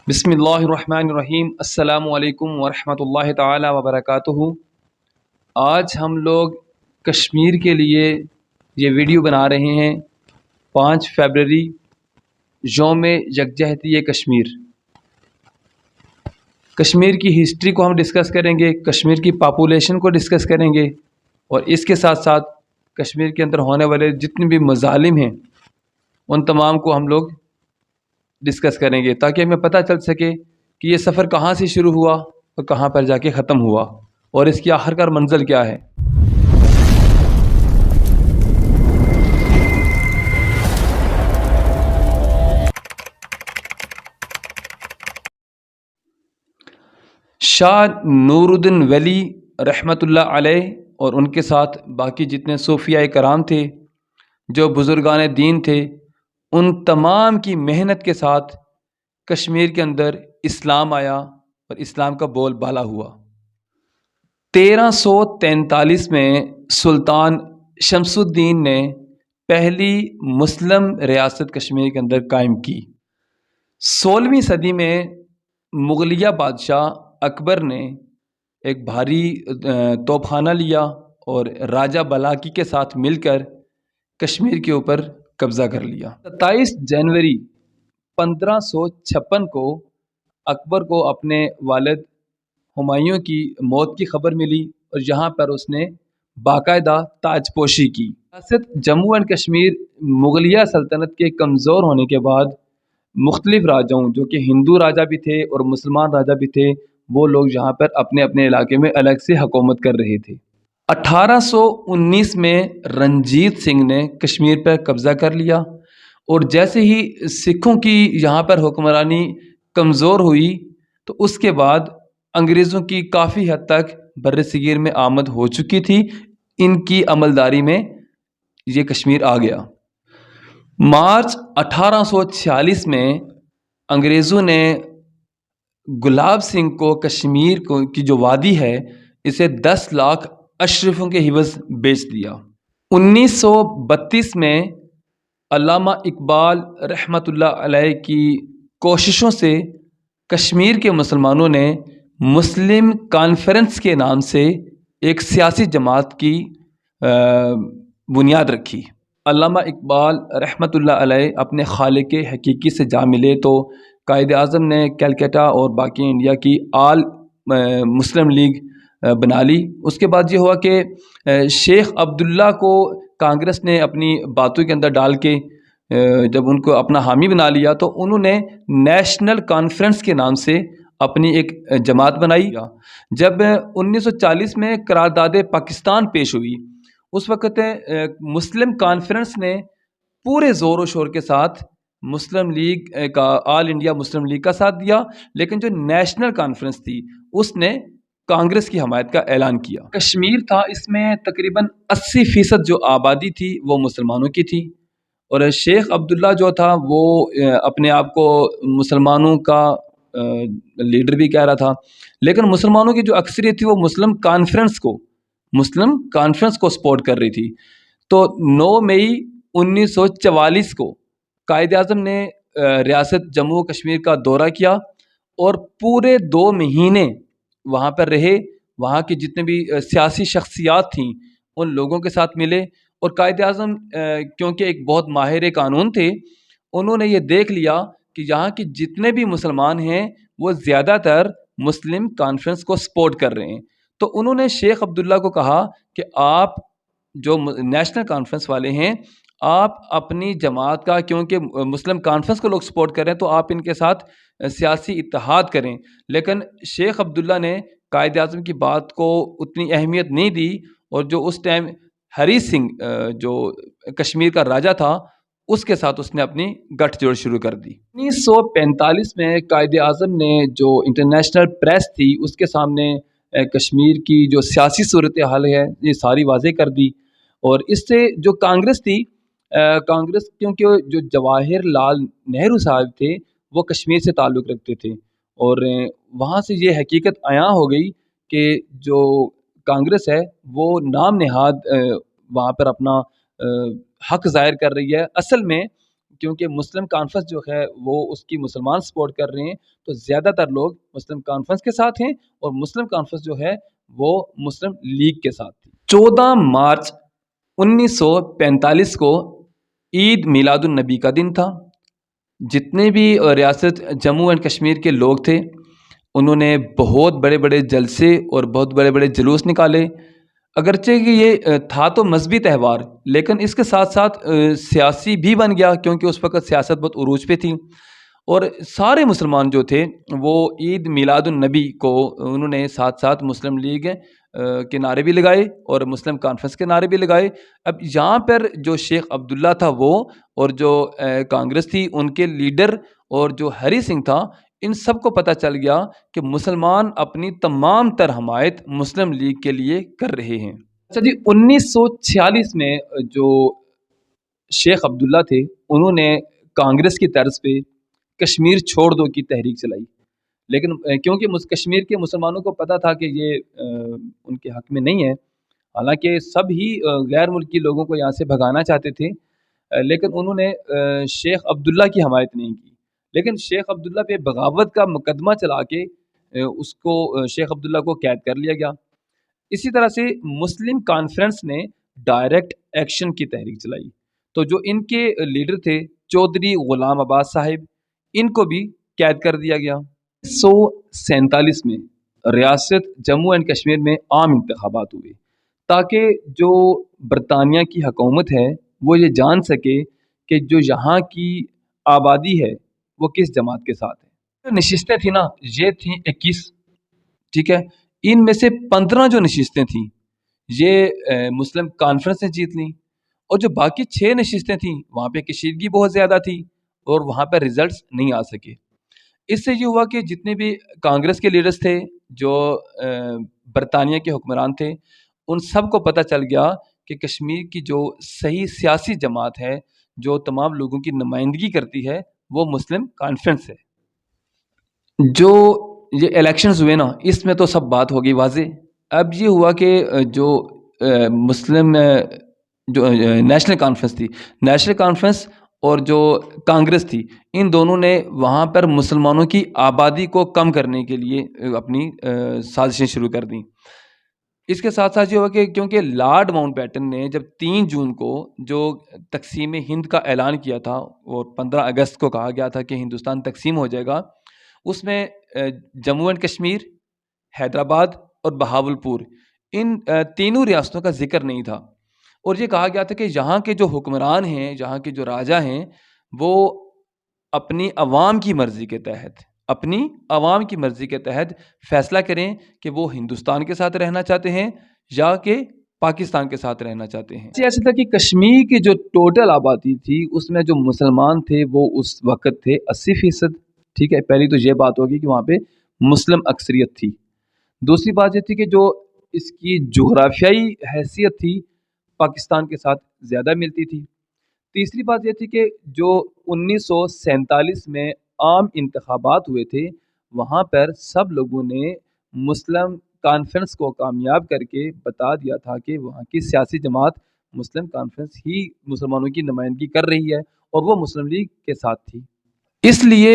بسم اللہ الرحمن الرحیم۔ السلام علیکم ورحمۃ اللہ تعالی وبرکاتہ۔ آج ہم لوگ کشمیر کے لیے یہ ویڈیو بنا رہے ہیں 5 فروری یوم یکجہتی کشمیر۔ کشمیر کی ہسٹری کو ہم ڈسکس کریں گے، کشمیر کی پاپولیشن کو ڈسکس کریں گے، اور اس کے ساتھ ساتھ کشمیر کے اندر ہونے والے جتنے بھی مظالم ہیں ان تمام کو ہم لوگ ڈسکس کریں گے، تاکہ ہمیں پتہ چل سکے کہ یہ سفر کہاں سے شروع ہوا اور کہاں پر جا کے ختم ہوا، اور اس کی آخر کار منزل کیا ہے۔ شاہ نور الدین ولی رحمۃ اللہ علیہ اور ان کے ساتھ باقی جتنے صوفیاء کرام تھے، جو بزرگان دین تھے، ان تمام کی محنت کے ساتھ کشمیر کے اندر اسلام آیا اور اسلام کا بول بالا ہوا۔ 1343 میں سلطان شمس الدین نے پہلی مسلم ریاست کشمیر کے اندر قائم کی۔ 16ویں صدی میں مغلیہ بادشاہ اکبر نے ایک بھاری توپ خانہ لیا اور راجہ بلاکی کے ساتھ مل کر کشمیر کے اوپر قبضہ کر لیا۔ 27 جنوری 1556 کو اکبر کو اپنے والد ہمایوں کی موت کی خبر ملی، اور یہاں پر اس نے باقاعدہ تاج پوشی کی۔ ریاست جموں اینڈ کشمیر مغلیہ سلطنت کے کمزور ہونے کے بعد مختلف راجاؤں، جو کہ ہندو راجا بھی تھے اور مسلمان راجا بھی تھے، وہ لوگ یہاں پر اپنے اپنے علاقے میں الگ سے حکومت کر رہے تھے۔ 1819 میں رنجیت سنگھ نے کشمیر پر قبضہ کر لیا، اور جیسے ہی سکھوں کی یہاں پر حکمرانی کمزور ہوئی تو اس کے بعد انگریزوں کی کافی حد تک بر صغیر میں آمد ہو چکی تھی۔ ان کی عملداری میں یہ کشمیر آ گیا۔ مارچ 1846 میں انگریزوں نے گلاب سنگھ کو کشمیر کی جو وادی ہے اسے 10 لاکھ اشرفوں کے عوض بیچ دیا۔ 1932 میں علامہ اقبال رحمۃ اللہ علیہ کی کوششوں سے کشمیر کے مسلمانوں نے مسلم کانفرنس کے نام سے ایک سیاسی جماعت کی بنیاد رکھی۔ علامہ اقبال رحمۃ اللہ علیہ اپنے خالق حقیقی سے جا ملے تو قائد اعظم نے کلکتہ اور باقی انڈیا کی آل مسلم لیگ بنا لی۔ اس کے بعد یہ ہوا کہ شیخ عبداللہ کو کانگریس نے اپنی باتوں کے اندر ڈال کے جب ان کو اپنا حامی بنا لیا تو انہوں نے نیشنل کانفرنس کے نام سے اپنی ایک جماعت بنائی۔ جب 1940 میں قرارداد پاکستان پیش ہوئی، اس وقت مسلم کانفرنس نے پورے زور و شور کے ساتھ مسلم لیگ کا، آل انڈیا مسلم لیگ کا ساتھ دیا، لیکن جو نیشنل کانفرنس تھی اس نے کانگریس کی حمایت کا اعلان کیا۔ کشمیر تھا، اس میں تقریباً 80% جو آبادی تھی وہ مسلمانوں کی تھی، اور شیخ عبداللہ جو تھا وہ اپنے آپ کو مسلمانوں کا لیڈر بھی کہہ رہا تھا، لیکن مسلمانوں کی جو اکثریت تھی وہ مسلم کانفرنس کو سپورٹ کر رہی تھی۔ تو 9 مئی 1944 کو قائد اعظم نے ریاست جموں و کشمیر کا دورہ کیا اور پورے 2 مہینے وہاں پر رہے۔ وہاں کی جتنے بھی سیاسی شخصیات تھیں ان لوگوں کے ساتھ ملے، اور قائد اعظم کیونکہ ایک بہت ماہر قانون تھے، انہوں نے یہ دیکھ لیا کہ یہاں کے جتنے بھی مسلمان ہیں وہ زیادہ تر مسلم کانفرنس کو سپورٹ کر رہے ہیں۔ تو انہوں نے شیخ عبداللہ کو کہا کہ آپ جو نیشنل کانفرنس والے ہیں، آپ اپنی جماعت کا، کیونکہ مسلم کانفرنس کو لوگ سپورٹ کر رہے ہیں تو آپ ان کے ساتھ سیاسی اتحاد کریں۔ لیکن شیخ عبداللہ نے قائد اعظم کی بات کو اتنی اہمیت نہیں دی، اور جو اس ٹائم ہری سنگھ جو کشمیر کا راجہ تھا اس کے ساتھ اس نے اپنی گٹھ جوڑ شروع کر دی۔ 1945 میں قائد اعظم نے جو انٹرنیشنل پریس تھی اس کے سامنے کشمیر کی جو سیاسی صورتحال ہے یہ ساری واضح کر دی، اور اس سے جو کانگریس تھی، کانگریس کیونکہ جو جواہر لال نہرو صاحب تھے وہ کشمیر سے تعلق رکھتے تھے، اور وہاں سے یہ حقیقت عیاں ہو گئی کہ جو کانگریس ہے وہ نام نہاد وہاں پر اپنا حق ظاہر کر رہی ہے، اصل میں کیونکہ مسلم کانفرنس جو ہے وہ اس کی مسلمان سپورٹ کر رہے ہیں، تو زیادہ تر لوگ مسلم کانفرنس کے ساتھ ہیں، اور مسلم کانفرنس جو ہے وہ مسلم لیگ کے ساتھ تھی۔ 14 مارچ 1945 کو عید میلاد النبی کا دن تھا۔ جتنے بھی ریاست جموں اینڈ کشمیر کے لوگ تھے انہوں نے بہت بڑے بڑے جلسے اور بہت بڑے بڑے جلوس نکالے۔ اگرچہ کہ یہ تھا تو مذہبی تہوار، لیکن اس کے ساتھ ساتھ سیاسی بھی بن گیا، کیونکہ اس وقت سیاست بہت عروج پہ تھی، اور سارے مسلمان جو تھے وہ عید میلاد النبی کو انہوں نے ساتھ ساتھ مسلم لیگ کے نعرے بھی لگائے اور مسلم کانفرنس کے نعرے بھی لگائے۔ اب یہاں پر جو شیخ عبداللہ تھا وہ، اور جو کانگریس تھی ان کے لیڈر، اور جو ہری سنگھ تھا، ان سب کو پتہ چل گیا کہ مسلمان اپنی تمام تر حمایت مسلم لیگ کے لیے کر رہے ہیں۔ اچھا جی، 1946 میں جو شیخ عبداللہ تھے انہوں نے کانگریس کی طرز پہ کشمیر چھوڑ دو کی تحریک چلائی، لیکن کیونکہ کشمیر کے مسلمانوں کو پتہ تھا کہ یہ ان کے حق میں نہیں ہے، حالانکہ سب ہی غیر ملکی لوگوں کو یہاں سے بھگانا چاہتے تھے، لیکن انہوں نے شیخ عبداللہ کی حمایت نہیں کی، لیکن شیخ عبداللہ پہ بغاوت کا مقدمہ چلا کے اس کو شیخ عبداللہ کو قید کر لیا گیا۔ اسی طرح سے مسلم کانفرنس نے ڈائریکٹ ایکشن کی تحریک چلائی، تو جو ان کے لیڈر تھے چودھری غلام عباس صاحب، ان کو بھی قید کر دیا گیا۔ 1947 میں ریاست جموں اینڈ کشمیر میں عام انتخابات ہوئے، تاکہ جو برطانیہ کی حکومت ہے وہ یہ جان سکے کہ جو یہاں کی آبادی ہے وہ کس جماعت کے ساتھ ہے۔ جو نشستیں تھیں نا یہ تھیں 21، ٹھیک ہے، ان میں سے 15 جو نشستیں تھیں یہ مسلم کانفرنس نے جیت لیں، اور جو باقی 6 نشستیں تھیں وہاں پہ کشیدگی بہت زیادہ تھی اور وہاں پہ ریزلٹس نہیں آ سکے۔ اس سے یہ ہوا کہ جتنے بھی کانگریس کے لیڈرز تھے، جو برطانیہ کے حکمران تھے، ان سب کو پتہ چل گیا کہ کشمیر کی جو صحیح سیاسی جماعت ہے جو تمام لوگوں کی نمائندگی کرتی ہے وہ مسلم کانفرنس ہے۔ جو یہ الیکشنز ہوئے نا اس میں تو سب بات ہوگی واضح۔ اب یہ ہوا کہ جو مسلم جو نیشنل کانفرنس تھی، نیشنل کانفرنس اور جو کانگریس تھی، ان دونوں نے وہاں پر مسلمانوں کی آبادی کو کم کرنے کے لیے اپنی سازشیں شروع کر دیں۔ اس کے ساتھ ساتھ یہ ہوا کہ کیونکہ لارڈ ماؤنٹ بیٹن نے جب 3 جون کو جو تقسیم ہند کا اعلان کیا تھا اور 15 اگست کو کہا گیا تھا کہ ہندوستان تقسیم ہو جائے گا، اس میں جموں اینڈ کشمیر، حیدرآباد اور بہاولپور، ان تینوں ریاستوں کا ذکر نہیں تھا، اور یہ کہا گیا تھا کہ یہاں کے جو حکمران ہیں، یہاں کے جو راجا ہیں، وہ اپنی عوام کی مرضی کے تحت فیصلہ کریں کہ وہ ہندوستان کے ساتھ رہنا چاہتے ہیں یا کہ پاکستان کے ساتھ رہنا چاہتے ہیں۔ ایسا تھا کہ کشمیر کی جو ٹوٹل آبادی تھی اس میں جو مسلمان تھے وہ اس وقت تھے 80%، ٹھیک ہے، پہلی تو یہ بات ہوگی کہ وہاں پہ مسلم اکثریت تھی۔ دوسری بات یہ تھی کہ جو اس کی جغرافیائی حیثیت تھی پاکستان کے ساتھ زیادہ ملتی تھی۔ تیسری بات یہ تھی کہ جو 1947 میں عام انتخابات ہوئے تھے وہاں پر سب لوگوں نے مسلم کانفرنس کو کامیاب کر کے بتا دیا تھا کہ وہاں کی سیاسی جماعت مسلم کانفرنس ہی مسلمانوں کی نمائندگی کر رہی ہے اور وہ مسلم لیگ کے ساتھ تھی۔ اس لیے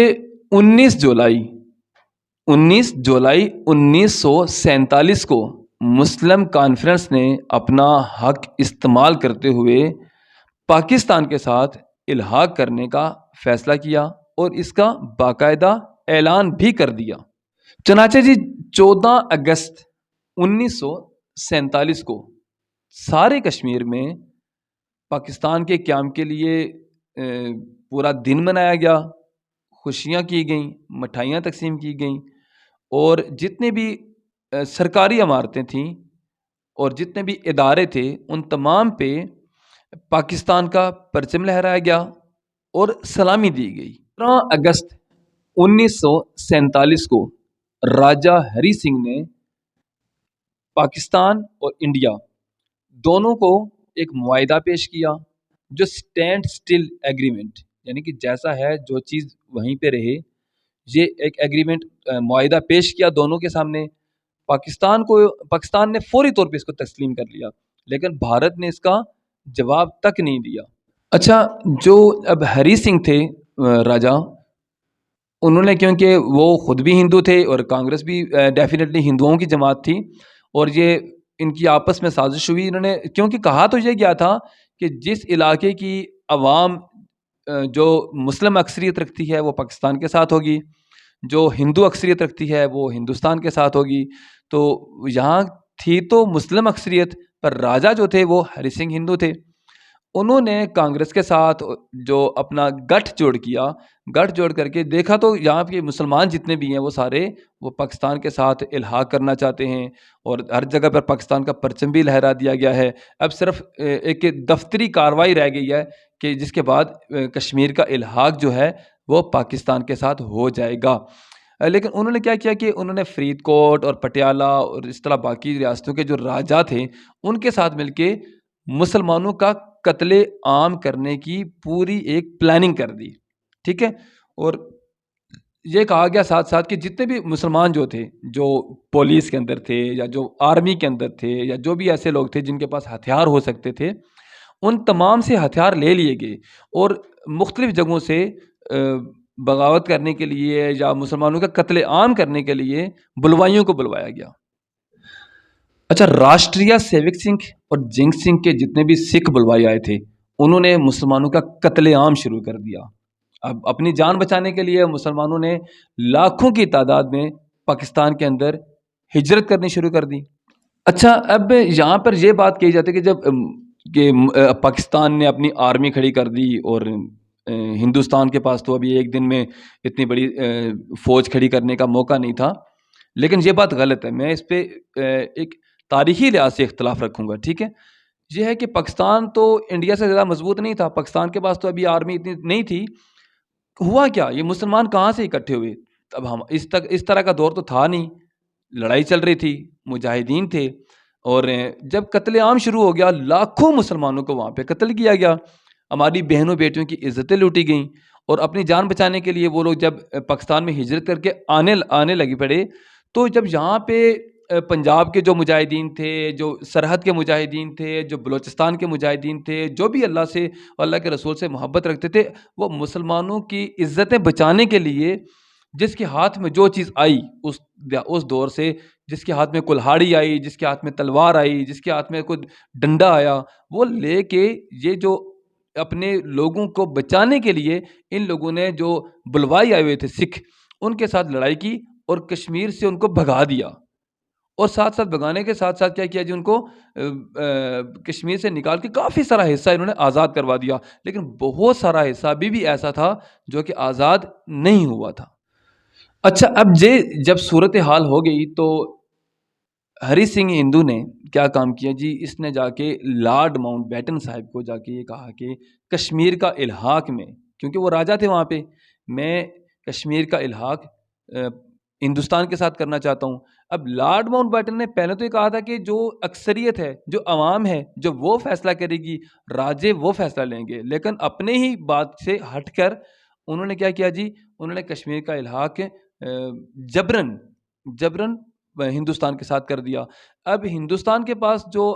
19 جولائی 1947 کو مسلم کانفرنس نے اپنا حق استعمال کرتے ہوئے پاکستان کے ساتھ الحاق کرنے کا فیصلہ کیا اور اس کا باقاعدہ اعلان بھی کر دیا۔ چنانچہ جی 14 اگست 1947 کو سارے کشمیر میں پاکستان کے قیام کے لیے پورا دن منایا گیا، خوشیاں کی گئیں، مٹھائیاں تقسیم کی گئیں، اور جتنے بھی سرکاری عمارتیں تھیں اور جتنے بھی ادارے تھے ان تمام پہ پاکستان کا پرچم لہرایا گیا اور سلامی دی گئی۔ 15 اگست 1947 کو راجہ ہری سنگھ نے پاکستان اور انڈیا دونوں کو ایک معاہدہ پیش کیا جو اسٹینڈ اسٹل ایگریمنٹ، یعنی کہ جیسا ہے جو چیز وہیں پہ رہے، یہ ایک ایگریمنٹ معاہدہ پیش کیا دونوں کے سامنے۔ پاکستان نے فوری طور پہ اس کو تسلیم کر لیا، لیکن بھارت نے اس کا جواب تک نہیں دیا۔ اچھا، جو اب ہری سنگھ تھے راجا، انہوں نے کیونکہ وہ خود بھی ہندو تھے اور کانگریس بھی ڈیفینیٹلی ہندوؤں کی جماعت تھی، اور یہ ان کی آپس میں سازش ہوئی. انہوں نے کیونکہ کہا تو یہ گیا تھا کہ جس علاقے کی عوام جو مسلم اکثریت رکھتی ہے وہ پاکستان کے ساتھ ہوگی، جو ہندو اکثریت رکھتی ہے وہ ہندوستان کے ساتھ ہوگی. تو یہاں تھی تو مسلم اکثریت، پر راجا جو تھے وہ ہری سنگھ ہندو تھے. انہوں نے کانگریس کے ساتھ جو اپنا گٹھ جوڑ کیا، گٹھ جوڑ کر کے دیکھا تو یہاں کے مسلمان جتنے بھی ہیں وہ سارے وہ پاکستان کے ساتھ الحاق کرنا چاہتے ہیں، اور ہر جگہ پر پاکستان کا پرچم بھی لہرا دیا گیا ہے. اب صرف ایک دفتری کارروائی رہ گئی ہے کہ جس کے بعد کشمیر کا الحاق جو ہے وہ پاکستان کے ساتھ ہو جائے گا. لیکن انہوں نے کیا کیا کہ انہوں نے فرید کوٹ اور پٹیالہ اور اس طرح باقی ریاستوں کے جو راجا تھے ان کے ساتھ مل کے مسلمانوں کا قتل عام کرنے کی پوری ایک پلاننگ کر دی. ٹھیک ہے، اور یہ کہا گیا ساتھ ساتھ کہ جتنے بھی مسلمان جو تھے، جو پولیس کے اندر تھے یا جو آرمی کے اندر تھے یا جو بھی ایسے لوگ تھے جن کے پاس ہتھیار ہو سکتے تھے، ان تمام سے ہتھیار لے لیے گئے اور مختلف جگہوں سے بغاوت کرنے کے لیے یا مسلمانوں کا قتل عام کرنے کے لیے بلوائیوں کو بلوایا گیا. اچھا، راشٹریہ سیوک سنگھ اور جنگ سنگھ کے جتنے بھی سکھ بلوائے آئے تھے انہوں نے مسلمانوں کا قتل عام شروع کر دیا. اب اپنی جان بچانے کے لیے مسلمانوں نے لاکھوں کی تعداد میں پاکستان کے اندر ہجرت کرنی شروع کر دی. اچھا، اب یہاں پر یہ بات کہی جاتی ہے کہ جب پاکستان نے اپنی آرمی کھڑی کر دی اور ہندوستان کے پاس تو ابھی ایک دن میں اتنی بڑی فوج کھڑی کرنے کا موقع نہیں تھا، لیکن یہ بات غلط ہے. میں اس پہ ایک تاریخی لحاظ سے اختلاف رکھوں گا. ٹھیک ہے، یہ ہے کہ پاکستان تو انڈیا سے زیادہ مضبوط نہیں تھا، پاکستان کے پاس تو ابھی آرمی اتنی نہیں تھی. ہوا کیا، یہ مسلمان کہاں سے اکٹھے ہوئے؟ اب ہم اس طرح کا دور تو تھا نہیں، لڑائی چل رہی تھی، مجاہدین تھے، اور جب قتل عام شروع ہو گیا لاکھوں مسلمانوں کو وہاں پہ قتل کیا گیا، ہماری بہنوں بیٹیوں کی عزتیں لوٹی گئیں، اور اپنی جان بچانے کے لیے وہ لوگ جب پاکستان میں ہجرت کر کے آنے لگی پڑے، تو جب یہاں پہ پنجاب کے جو مجاہدین تھے، جو سرحد کے مجاہدین تھے، جو بلوچستان کے مجاہدین تھے، جو بھی اللہ سے اور اللہ کے رسول سے محبت رکھتے تھے، وہ مسلمانوں کی عزتیں بچانے کے لیے جس کے ہاتھ میں جو چیز آئی اس دور سے، جس کے ہاتھ میں کلہاڑی آئی، جس کے ہاتھ میں تلوار آئی، جس کے ہاتھ میں کوئی ڈنڈا آیا، وہ لے کے یہ جو اپنے لوگوں کو بچانے کے لیے ان لوگوں نے جو بلوائی آئے ہوئے تھے سکھ، ان کے ساتھ لڑائی کی اور کشمیر سے ان کو بھگا دیا. اور ساتھ ساتھ بھگانے کے ساتھ ساتھ کیا کیا جی، ان کو کشمیر سے نکال کے کافی سارا حصہ انہوں نے آزاد کروا دیا، لیکن بہت سارا حصہ ابھی بھی ایسا تھا جو کہ آزاد نہیں ہوا تھا. اچھا، اب جب صورتحال ہو گئی تو ہری سنگھ ہندو نے کیا کام کیا جی، اس نے جا کے لارڈ ماؤنٹ بیٹن صاحب کو جا کے یہ کہا کہ کشمیر کا الحاق میں، کیونکہ وہ راجا تھے وہاں پہ، میں کشمیر کا الحاق ہندوستان کے ساتھ کرنا چاہتا ہوں. اب لارڈ ماؤنٹ بیٹن نے پہلے تو یہ کہا تھا کہ جو اکثریت ہے، جو عوام ہے، جو وہ فیصلہ کرے گی، راجے وہ فیصلہ لیں گے، لیکن اپنے ہی بات سے ہٹ کر انہوں نے کیا کیا جی، انہوں نے کشمیر کا الحاق جبرن ہندوستان کے ساتھ کر دیا. اب ہندوستان کے پاس جو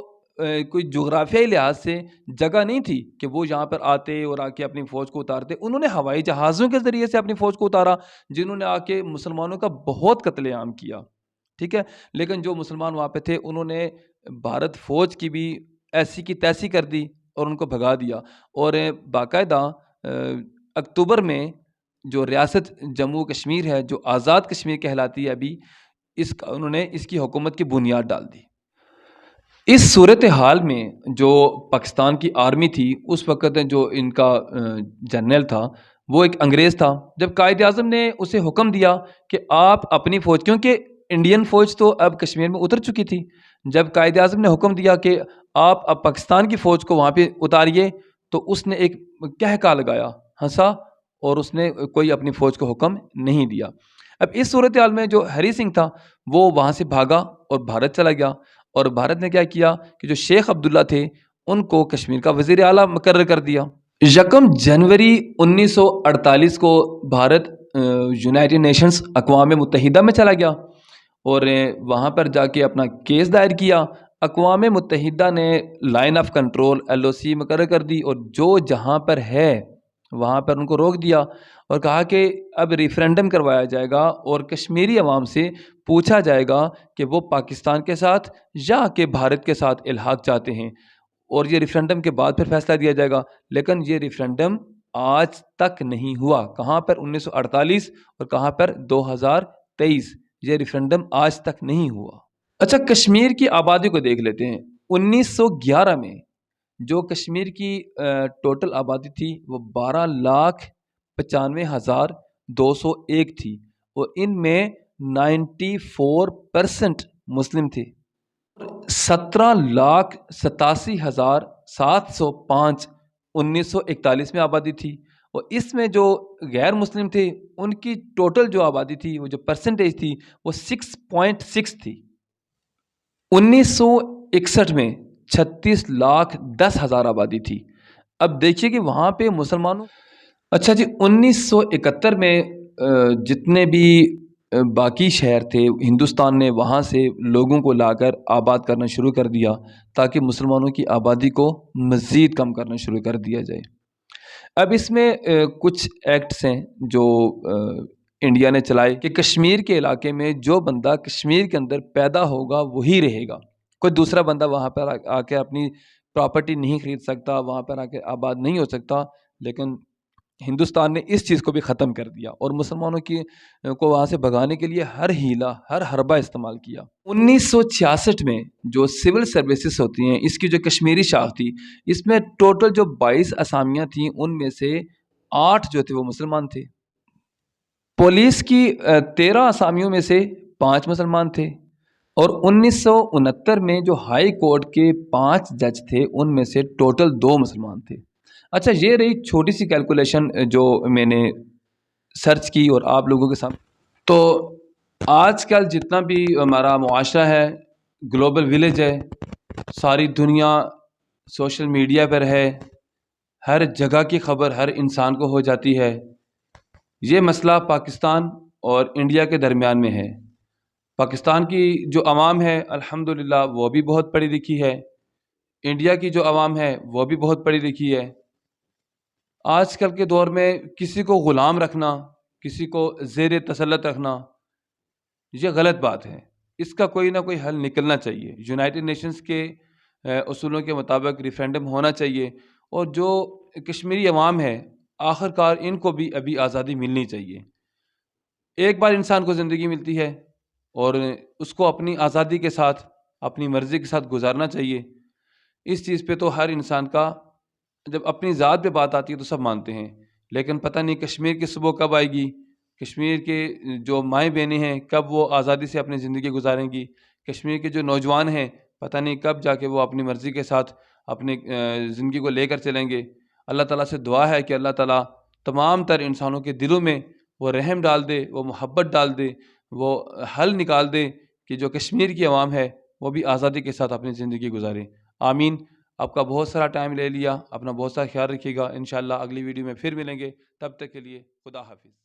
کوئی جغرافیائی لحاظ سے جگہ نہیں تھی کہ وہ یہاں پر آتے اور آ کے اپنی فوج کو اتارتے، انہوں نے ہوائی جہازوں کے ذریعے سے اپنی فوج کو اتارا، جنہوں نے آ کے مسلمانوں کا بہت قتل عام کیا. ٹھیک ہے، لیکن جو مسلمان وہاں پہ تھے انہوں نے بھارت فوج کی بھی ایسی کی تیسی کر دی اور ان کو بھگا دیا. اور باقاعدہ اکتوبر میں جو ریاست جموں کشمیر ہے، جو آزاد کشمیر کہلاتی ہے ابھی، انہوں نے اس کی حکومت کی بنیاد ڈال دی. اس صورتحال میں جو پاکستان کی آرمی تھی اس وقت جو ان کا جنرل تھا وہ ایک انگریز تھا. جب قائد اعظم نے اسے حکم دیا کہ آپ اپنی فوج، کیونکہ انڈین فوج تو اب کشمیر میں اتر چکی تھی، جب قائد اعظم نے حکم دیا کہ آپ اب پاکستان کی فوج کو وہاں پہ اتاریے، تو اس نے ایک کہکا لگایا، ہنسا، اور اس نے کوئی اپنی فوج کو حکم نہیں دیا. اب اس صورتحال میں جو ہری سنگھ تھا وہ وہاں سے بھاگا اور بھارت چلا گیا، اور بھارت نے کیا کیا کہ جو شیخ عبداللہ تھے ان کو کشمیر کا وزیر اعلیٰ مقرر کر دیا. 1 جنوری 1948 کو بھارت یونائٹڈ نیشنز اقوام متحدہ میں چلا گیا اور وہاں پر جا کے اپنا کیس دائر کیا اقوام متحدہ نے لائن آف کنٹرول LOC مقرر کر دی اور جو جہاں پر ہے وہاں پر ان کو روک دیا اور کہا کہ اب ریفرینڈم کروایا جائے گا اور کشمیری عوام سے پوچھا جائے گا کہ وہ پاکستان کے ساتھ یا کہ بھارت کے ساتھ الحاق چاہتے ہیں، اور یہ ریفرینڈم کے بعد پھر فیصلہ دیا جائے گا۔ لیکن یہ ریفرینڈم آج تک نہیں ہوا، کہاں پر 1948 اور کہاں پر 2023، یہ ریفرینڈم آج تک نہیں ہوا۔ اچھا، کشمیر کی آبادی کو دیکھ لیتے ہیں۔ 1911 میں جو کشمیر کی ٹوٹل آبادی تھی وہ 12,95,201 تھی، اور ان میں 94% مسلم تھے۔ 17,87,705 1941 میں آبادی تھی، اور اس میں جو غیر مسلم تھے ان کی ٹوٹل جو آبادی تھی، وہ جو پرسنٹیج تھی وہ 6.6 تھی۔ 1961 میں 36,10,000 آبادی تھی۔ اب دیکھیے کہ وہاں پہ مسلمانوں، اچھا جی، 1971 میں جتنے بھی باقی شہر تھے ہندوستان نے وہاں سے لوگوں کو لا کر آباد کرنا شروع کر دیا تاکہ مسلمانوں کی آبادی کو مزید کم کرنا شروع کر دیا جائے۔ اب اس میں کچھ ایکٹس ہیں جو انڈیا نے چلائے کہ کشمیر کے علاقے میں جو بندہ کشمیر کے اندر پیدا ہوگا وہی رہے گا، کوئی دوسرا بندہ وہاں پر آ کے اپنی پراپرٹی نہیں خرید سکتا، وہاں پر آ کے آباد نہیں ہو سکتا۔ لیکن ہندوستان نے اس چیز کو بھی ختم کر دیا اور مسلمانوں کو وہاں سے بھگانے کے لیے ہر ہیلا، ہر حربہ استعمال کیا۔ 1966 میں جو سول سروسز ہوتی ہیں، اس کی جو کشمیری شاخ تھی، اس میں ٹوٹل جو 22 اسامیاں تھیں ان میں سے 8 جو تھے وہ مسلمان تھے۔ پولیس کی 13 اسامیوں میں سے 5 مسلمان تھے، اور 1969 میں جو ہائی کورٹ کے 5 جج تھے ان میں سے ٹوٹل 2 مسلمان تھے۔ اچھا، یہ رہی چھوٹی سی کیلکولیشن جو میں نے سرچ کی اور آپ لوگوں کے سامنے۔ تو آج کل جتنا بھی ہمارا معاشرہ ہے گلوبل ولیج ہے، ساری دنیا سوشل میڈیا پر ہے، ہر جگہ کی خبر ہر انسان کو ہو جاتی ہے۔ یہ مسئلہ پاکستان اور انڈیا کے درمیان میں ہے۔ پاکستان کی جو عوام ہے الحمدللہ وہ بھی بہت پڑھی لکھی ہے، انڈیا کی جو عوام ہے وہ بھی بہت پڑھی لکھی ہے۔ آج کل کے دور میں کسی کو غلام رکھنا، کسی کو زیر تسلط رکھنا، یہ غلط بات ہے۔ اس کا کوئی نہ کوئی حل نکلنا چاہیے۔ یونائٹڈ نیشنز کے اصولوں کے مطابق ریفرینڈم ہونا چاہیے، اور جو کشمیری عوام ہے آخر کار ان کو بھی ابھی آزادی ملنی چاہیے۔ ایک بار انسان کو زندگی ملتی ہے اور اس کو اپنی آزادی کے ساتھ، اپنی مرضی کے ساتھ گزارنا چاہیے۔ اس چیز پہ تو ہر انسان کا، جب اپنی ذات پہ بات آتی ہے تو سب مانتے ہیں، لیکن پتہ نہیں کشمیر کی صبح کب آئے گی، کشمیر کے جو مائیں بہنیں ہیں کب وہ آزادی سے اپنی زندگی گزاریں گی، کشمیر کے جو نوجوان ہیں پتہ نہیں کب جا کے وہ اپنی مرضی کے ساتھ اپنی زندگی کو لے کر چلیں گے۔ اللہ تعالیٰ سے دعا ہے کہ اللہ تعالیٰ تمام تر انسانوں کے دلوں میں وہ رحم ڈال دے، وہ محبت ڈال دے، وہ حل نکال دے کہ جو کشمیر کی عوام ہے وہ بھی آزادی کے ساتھ اپنی زندگی گزارے۔ آمین۔ آپ کا بہت سارا ٹائم لے لیا، اپنا بہت سارا خیال رکھیے گا۔ انشاءاللہ اگلی ویڈیو میں پھر ملیں گے، تب تک کے لیے خدا حافظ۔